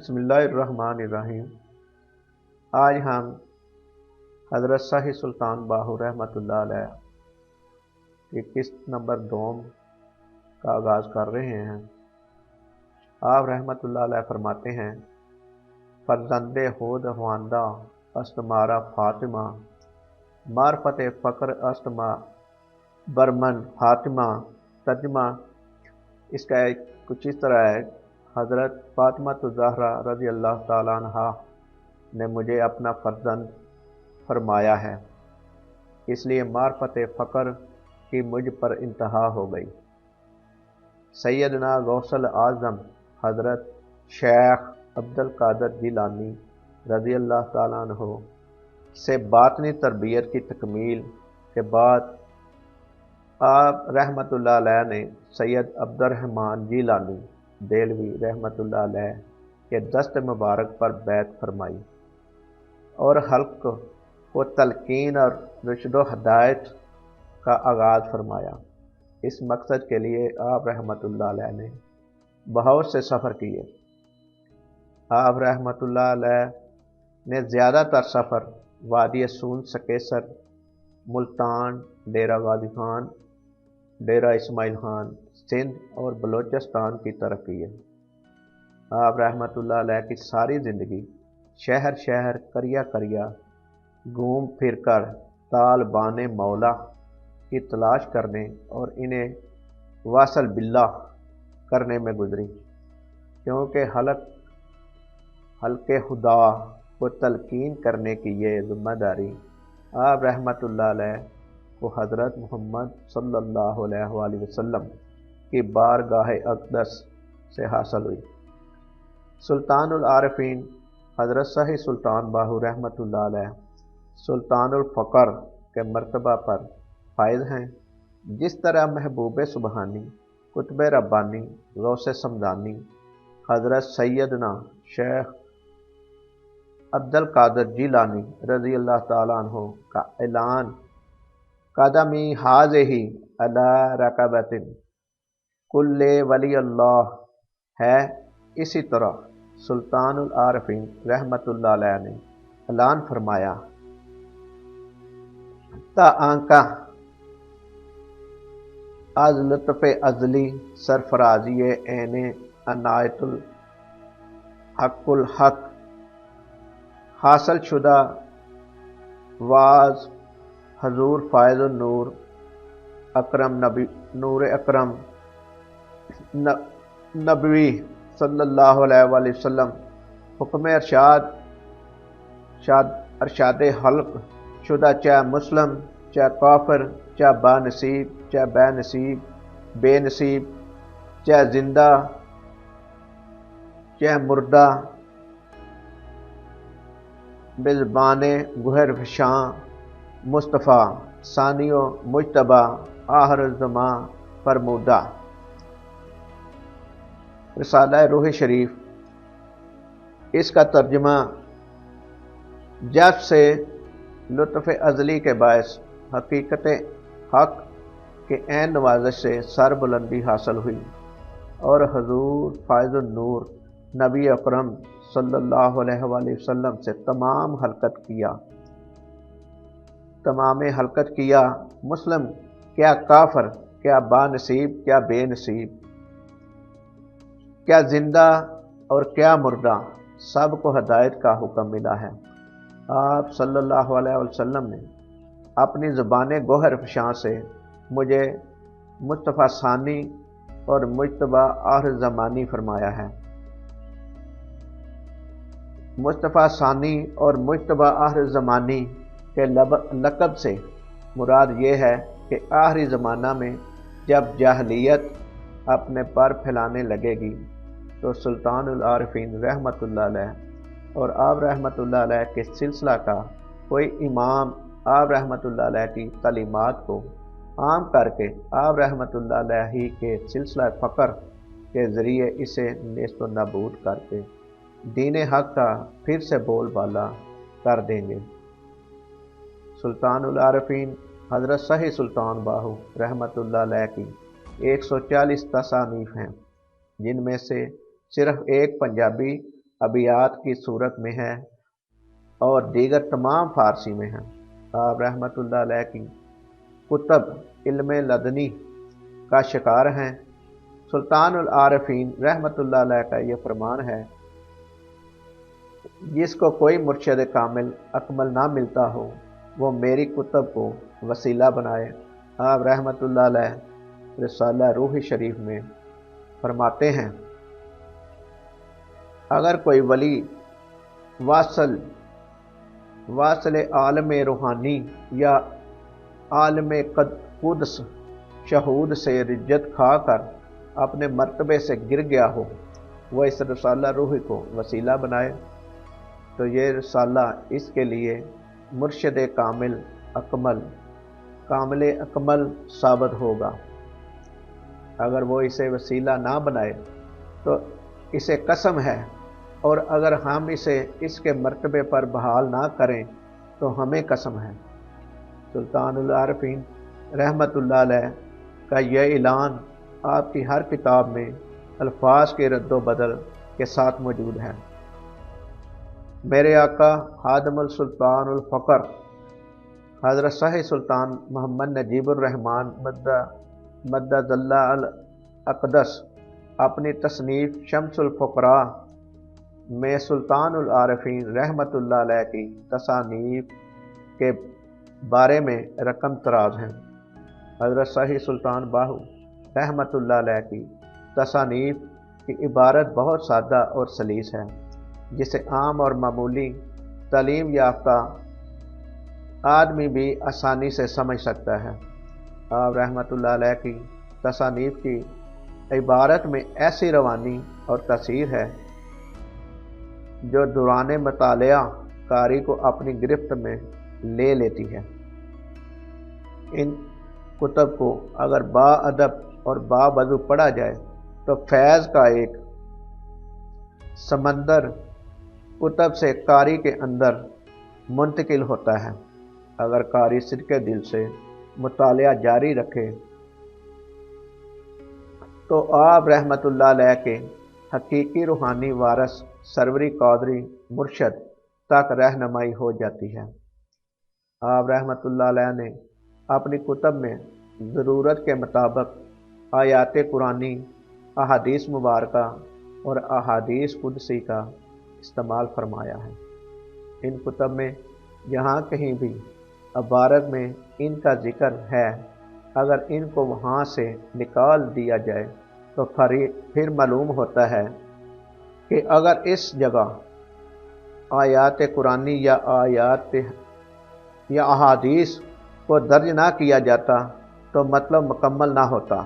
बिस्मिल्लाहिर्रहमानिर्रहीम। आज हम हज़रत शाही सुल्तान बाहू रहमतुल्लाह अलैह की किस्त नंबर 2 का आगाज़ कर रहे हैं। आप रहमतुल्लाह अलैह फरमाते हैं, फर्जंदे होद हवांदा अस्तमारा फातिमा, मारफत फ़क्र अस्तमा बरमन फातिमा। तर्जुमा इसका कुछ इस तरह है, हज़रत फातिमा ज़हरा रज़ी अल्लाह ताला अन्हा ने मुझे अपना फर्जंद फरमाया है, इसलिए मारफत फ़क्र की मुझ पर इंतहा हो गई। सैयदना गौसल आज़म हज़रत शेख अब्दुल कादिर जिलानी रज़ी अल्लाह ताला अन्हु से बातनी तरबियत की तकमील के बाद आप रहमतुल्लाह अलैह ने सैयद अब्दुर्रहमान जिलानी देलवी रहमतुल्लाह अलैह के दस्त मुबारक पर बैत फरमाई और हल्क को तलकीन और रुशद हदायत का आगाज़ फरमाया। इस मकसद के लिए आप रहमतुल्लाह अलैह ने बहुत से सफ़र किए। आप रहमतुल्लाह अलैह ने ज़्यादातर सफ़र वादी सून सकेसर, मुल्तान, डेरा गाजी खान, डेरा इस्माइल खान, सिंध और बलोचिस्तान की तरफ किए। आप रहमतुल्लाह अलैह की सारी ज़िंदगी शहर शहर करिया करिया घूम फिर कर तालिबान मौला की तलाश करने और इन्हें वासल बिल्लाह करने में गुजरी, क्योंकि हल्के खुदा को तलकीन करने की ये ज़िम्मेदारी आप रहमतुल्लाह अलैह को हज़रत मोहम्मद सल्लल्लाहु अलैहि वसल्लम की बारगाह अक़दस से हासिल हुई। सुल्तानुल आरिफीन हज़रत शाही सुल्तान बाहू रहमतुल्लाह अलैह सुल्तानुल फ़क्र के मर्तबा पर फायद हैं। जिस तरह महबूब सुबहानी, कुतुब रब्बानी, गौसे समदानी हज़रत सैयदना शेख अब्दुल कादिर जिलानी रज़ी अल्लाह ताला अन्हु का ऐलान कदमी हाज़िही अला रकबतिन कुल्ले वली अल्लाह है, इसी तरह सुल्तानुल आरिफीन रहमतुल्लाह अलैह ने ऐलान फरमाया, ता आंका आज लुत्फ़ अज़ली सरफराज़ी ऐने अनायतुल हक़ुल हक़ हासिल शुदा वाज हजूर फ़ायज़ नूर अकरम नबी नूर अकरम नबवी सल्लल्लाहु अलैहि वसल्लम हुक्म अरशाद हल्क शुदा, चाहे मुस्लिम, चाहे काफिर, चाहे बानसीब, चाहे बेनसीब, बेनसीब, चाहे जिंदा, चाहे मुर्दा, बिज़बाने गुहर फशां मुस्तफ़ा सानियो मुजतबा आहर ज़मा फरमूदा। रिसाला रूह शरीफ। इसका तर्जुमा जब से लुत्फ़ अज़ली के बायस हकीकत हक़ के ऐन नवाज़श से सरबुलंदी हासिल हुई और हजूर फ़ायज़ नूर नबी अकरम सल्लल्लाहु अलैहि वसल्लम से तमाम हलकत किया। मुस्लिम क्या काफिर, क्या बानसीब, क्या बेनसीब, क्या जिंदा और क्या मुर्दा, सब को हदायत का हुक्म मिला है। आप सल्लल्लाहु अलैहि वसल्लम ने अपनी ज़ुबान गोहर फशां से मुझे मुस्तफ़ा सानी और मुजतबा आखिर ज़मानी फरमाया है। मुस्तफ़ा सानी और मुजतबा आखिर ज़मानी के लक़ब से मुराद ये है कि आखिरी ज़माना में जब जाहलियत अपने पर फैलाने लगेगी तो सुल्तानुल आरिफीन रहमतुल्लाह अलैह और आप रहमतुल्लाह अलैह के सिलसिला का कोई इमाम आप रहमतुल्लाह अलैह की तालीमात को आम करके आप रहमतुल्लाह अलैह ही के सिलसिला फ़क्र के ज़रिए इसे नेस्त व नाबूद करके दीन हक़ का फिर से बोलबाला कर देंगे। सुल्तानुल आरिफीन हज़रत शाही सुल्तान बाहू रहमतुल्लाह अलैह की 140 तसानीफ़ हैं, जिनमें से सिर्फ एक पंजाबी अबियात की सूरत में है और दीगर तमाम फ़ारसी में हैं। आप रहमतुल्लाह अलैह की कुतब इल्म लदनी का शिकार हैं। सुल्तानुल आरफीन रहमतुल्लाह अलैह का ये फरमान है, जिसको कोई मुर्शिद कामिल अकमल ना मिलता हो वो मेरी कुतब को वसीला बनाए। आप रहमतुल्लाह अलैह रिसाला रूह शरीफ में फरमाते हैं, अगर कोई वली वासल आलम रूहानी या आलम कुद्स शहूद से रिज्जत खा कर अपने मर्तबे से गिर गया हो, वह इस रसाला रूह को वसीला बनाए तो ये रसाला इसके लिए मुर्शिद कामिल अकमल साबित होगा। अगर वो इसे वसीला ना बनाए तो इसे कसम है, और अगर हम इसे इसके मर्तबे पर बहाल ना करें तो हमें कसम है। सुल्तानुल आरफीन रहमतुल्लाह अलैह का यह ऐलान आपकी हर किताब में अल्फाज के रद्दो बदल के साथ मौजूद है। मेरे आका हादमुल सुल्तानुल फ़कर हज़रत शाह सुल्तान मोहम्मद नजीबुर रहमान मद्दल्ला अल अक़दस अपनी तसनीफ़ शम्सुल फ़ुक़रा में सुल्तानुल आरफीन रहमतुल्लाह अलैह की तसानीफ़ के बारे में रकम तराज हैं। हज़रत शाही सुल्तान बाहू रहमतुल्लाह अलैह की तसानीफ़ की इबारत बहुत सादा और सलीस है, जिसे आम और मामूली तालीम याफ्ता आदमी भी आसानी से समझ सकता है। आप रहमतुल्लाह अलैह की तसानीफ़ की इबारत में ऐसी रवानी और तसीर है जो दौरान मतालिया कारी को अपनी गिरफ्त में ले लेती है। इन कुतब को अगर बाअदब और बावज़ू पढ़ा जाए तो फैज़ का एक समंदर कुतब से कारी के अंदर मुंतकिल होता है। अगर कारी सिरके दिल से मुतालिया जारी रखे तो आप रहमतुल्लाह अलैह के हकीकी रूहानी वारस सरवरी कादरी मुर्शद तक रहनुमाई हो जाती है। आप रहमतुल्लाह अलैह ने अपनी कुतब में ज़रूरत के मुताबिक आयात कुरानी, अहादीस मुबारका और अहादीस कुदसी का इस्तेमाल फरमाया है। इन कुतब में जहाँ कहीं भी इबारत में इनका जिक्र है, अगर इनको वहाँ से निकाल दिया जाए तो फिर मालूम होता है कि अगर इस जगह आयात कुरानी या अहादीस को दर्ज ना किया जाता तो मतलब मुकम्मल ना होता।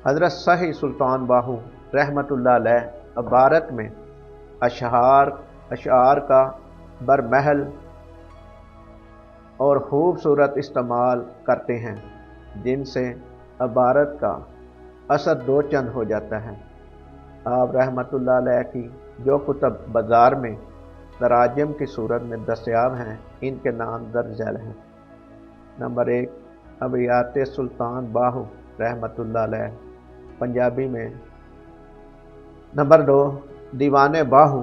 हज़रत शाही सुल्तान बाहू रहमतुल्लाह अलैह इबारत में अशआर का बरमहल और खूबसूरत इस्तेमाल करते हैं, जिनसे इबारत का असर दो चंद हो जाता है। आप रहमतुल्लाह अलैह की जो कुतब बाज़ार में तराजम की सूरत में दस्तयाब हैं, इनके नाम दर्ज झैल हैं। नंबर 1 अबियात सुल्तान बाहू रहमतुल्लाह अलैह पंजाबी में। नंबर 2 दीवान बाहू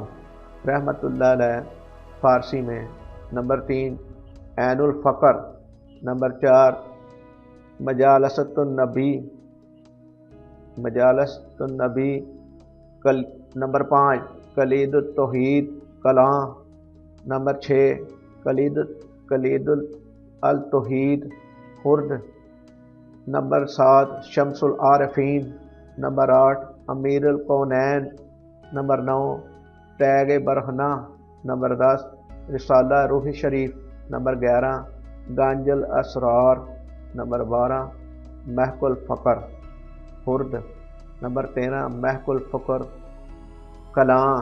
रहमतुल्लाह अलैह फ़ारसी में। Number 3 Ainul Faqr. Number 4 Majalisatunnabi. Number 5 Kalidut Tauhid Kalan. Number 6 Kalidul Al Tauhid Khurd. Number 7 Shamsul Arifeen. Number 8 Amirul Kaunain. Number 9 Taigh Barhana. Number 10 Risala Rooh Sharif. Number 11 Ganjul Asrar. Number 12 Mahkul Faqr Khurd. Number 13 Mahkul Faqr Kalan.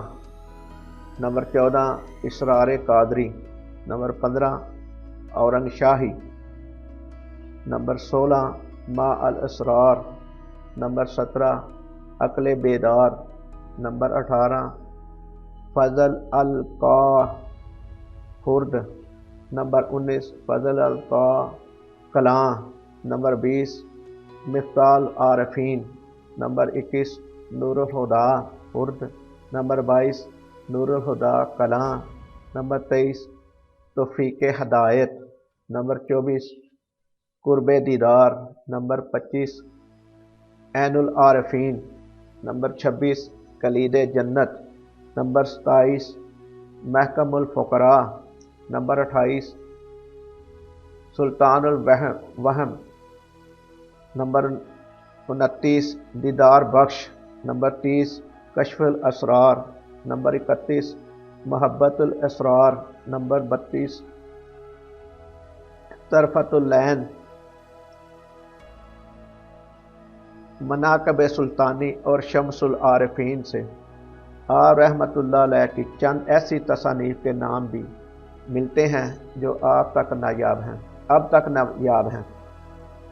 Number 14 Israr Qadri. Number 15 Aurang Shahi. Number 16 मा अल असरार। नंबर 17 अक्ल बेदार। नंबर 18 फ़ज़ल अल का खुर्द। नंबर 19 फ़ज़ल अल का कलां। नंबर 20 मिफ्ताल आरफीन। नंबर 21 नूरुल हुदा। उर्द। नंबर 22 नूरुल हुदा कलां। नंबर 23 तौफीक हदायत। नंबर 24 कुर्बे दीदार। नंबर 25 ऐनुल आरफीन। नंबर 26 कलीद जन्नत। नंबर 27 महकमुल फ़ुक़रा। नंबर 28 सुल्तानुल वहम। नंबर 29 दीदार बख्श। Number 30 कश्फुल Asrar. Number 31 मोहब्बतुल Asrar. Number 32 तरफतुल लैन। मनाक़िब सुल्तानी और शम्सुल आरिफीन से आप रहमतुल्लाह अलैह की चंद ऐसी तसानीफ के नाम भी मिलते हैं जो अब तक नायाब हैं।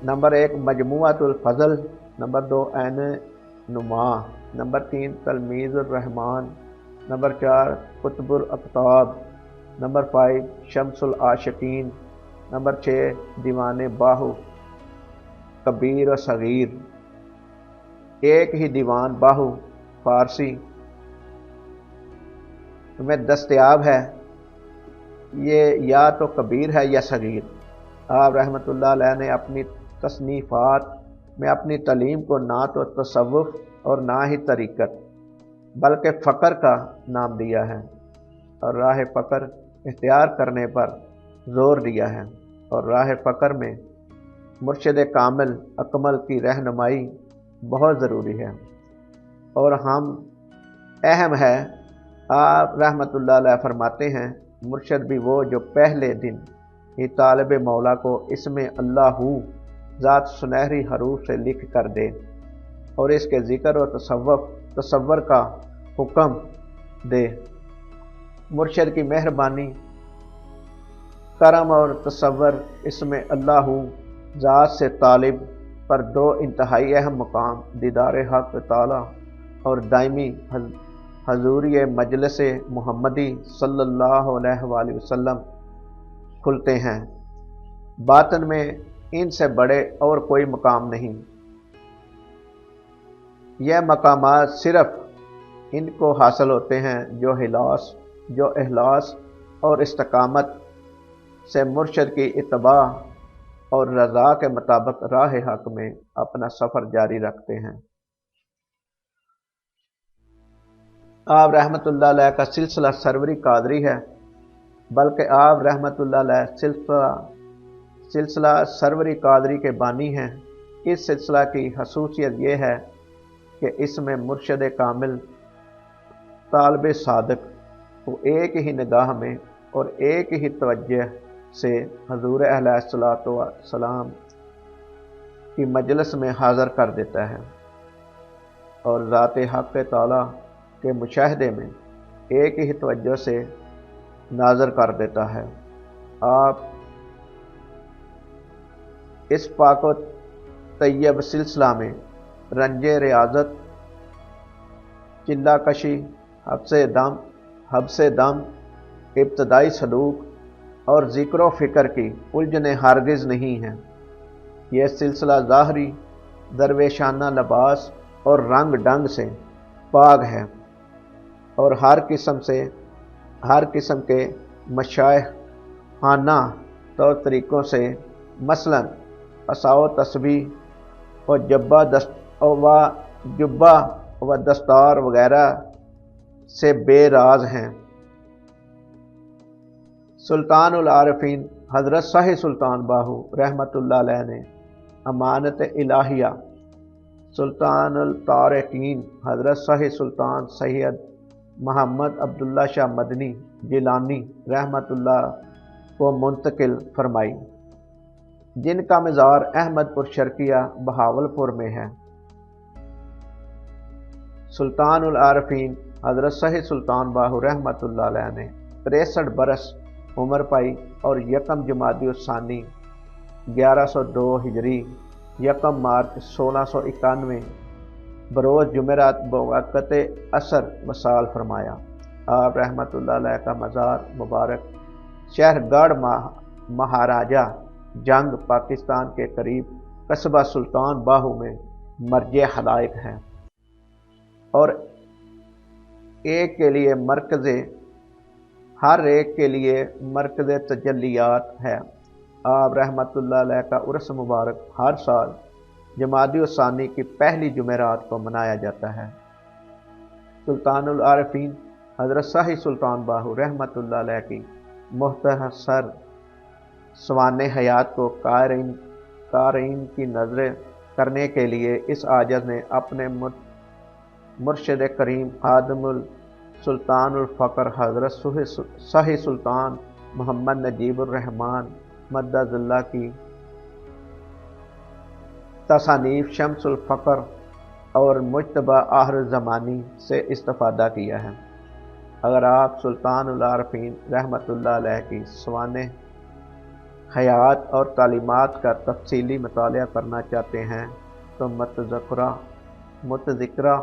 नंबर 1 मजमुअतुल फ़ज़ल। Number 2 Ain Numa. Number 3 Talmeezur Rehman. Number 4 Qutbul Aqtab. Number 5 Shamsul Aashiqeen. Number 6 Diwan Bahu Kabir और सगीर। एक ही दीवान बाहु फारसी में दस्तयाब है, ये या तो कबीर है या सगीर। आप रहमतुल्लाह अलैह ने अपनी तसनीफ़ात में अपनी तालीम को ना तो तसव्वुफ़ और ना ही तरीक़त बल्कि फ़क्र का नाम दिया है और राह फ़क्र इख्तियार करने पर ज़ोर दिया है, और राह फ़क्र में मुर्शिद कामिल अकमल की रहनुमाई बहुत ज़रूरी है और अहम है। आप रहमतुल्लाह अलैह फरमाते हैं, मुर्शिद भी वो जो पहले दिन ही तालिब मौला को इसमें अल्लाहू ज़ात सुनहरी हरूफ से लिख कर दे और इसके ज़िक्र और तसव्वुर का हुक्म दे। मुर्शिद की मेहरबानी, करम और तसव्वुर इसमें अल्लाहू ज़ात से तालिब पर दो इंतहाई अहम मकाम दीदार हक़ ताला और दायमी हजूरी मजलिस मुहम्मदी सल्लल्लाहु अलैहि वसल्लम खुलते हैं। बातन में इनसे बड़े और कोई मकाम नहीं। यह मकामात सिर्फ इनको हासिल होते हैं जो इखलास और इस्तकामत से मुर्शिद की इत्तबा और रज़ा के मुताबिक राह हक़ में अपना सफ़र जारी रखते हैं। आप रहमतुल्लाह अलैह का सिलसिला सरवरी कादरी है, बल्कि आप रहमतुल्लाह अलैह सिलसिला सरवरी कादरी के बानी हैं। इस सिलसिला की खसूसियत यह है कि इसमें मुर्शिद कामिल तालिब सादिक को एक ही निगाह में और एक ही तवज्जो से हजूर अलैहिस्सलातु वस्सलाम की मजलिस में हाज़िर कर देता है और ज़ात हक़ ताला के मुशाहदे में एक ही तवज्जो से नाज़र कर देता है। आप इस पाको तैयब सिलसिला में रंजे रियाज़त, चिल्ला कशी, हब्से दम, इब्तदाई सलूक और ज़िक्र फ़िक्र की उलझने हरगिज़ नहीं हैं। यह सिलसिला ज़ाहरी दरवेशाना लिबास और रंग ढंग से पाक है और हर किस्म के मशाइखाना तौर तरीक़ों से मसलन असाओ तस्बीह और जुब्बा व दस्तार वगैरह से बेराज हैं। सुल्तानुल आरिफीन हज़रत शाह सुल्तान बाहू रहमतुल्लाह अलैह ने अमानत इलाहिया सुल्तानुल तारिकीन हज़रत शाह सुल्तान सैयद मोहम्मद अब्दुल्ला शाह मदनी जिलानी रहमतुल्लाह को मुंतकिल फरमाई, जिनका मज़ार अहमदपुर शर्किया बहावलपुर में है। सुल्तानुल आरिफीन हज़रत शाह सुल्तान बाहू रहमतुल्लाह अलैह ने 63 बरस उम्र पाई और यकम जमादी सानी 1102 हिजरी यकम मार्च 1691 बरोज़ जुमेरात बवक़्त असर वसाल फरमाया। आप रहमतुल्लाह अलैह का मज़ार मुबारक शहर गढ़ महाराजा जंग पाकिस्तान के करीब कस्बा सुल्तान बाहू में मर्ज हलाइक है और एक के लिए मरकज़ हर एक के लिए मरकज़ तजल्लियात है। आप रहमतुल्लाह अलैह का उर्स मुबारक हर साल जमादी सानी की पहली जुमेरात को मनाया जाता है। सुल्तानुल आरिफीन हज़रत शाही सुल्तान बाहू रहमतुल्लाह अलैह की मुख्तसर सवाने हयात को क़ारीन की नज़र करने के लिए इस आजज़ ने अपने मुर्शिद करीम खादिमुल सुल्तानुल फ़क्र हज़रत शाही सुल्तान मोहम्मद नजीबुर रहमान मद्दज़ल्लाह की तसानीफ़ शम्सुल फ़क्र और मुज्तबा आखिर ज़मानी से इस्तिफ़ादा किया है। अगर आप सुल्तानुल आरिफीन रहमतुल्लाह अलैह की सवाने हयात और तालीमात का तफसीली मुतालिया करना चाहते हैं तो मुतज़क्किरा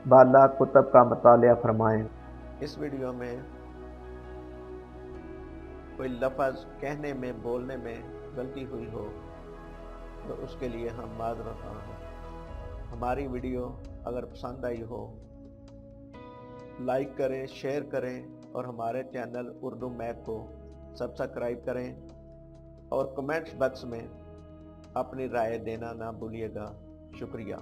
बाला कुतब का मुतालिया फरमाएँ। इस वीडियो में कोई लफ्ज़ कहने में बोलने में गलती हुई हो तो उसके लिए हम माज़रत हैं। हमारी वीडियो अगर पसंद आई हो लाइक करें, शेयर करें और हमारे चैनल उर्दू मैप को सब्सक्राइब करें और कमेंट्स बॉक्स में अपनी राय देना ना भूलिएगा। शुक्रिया।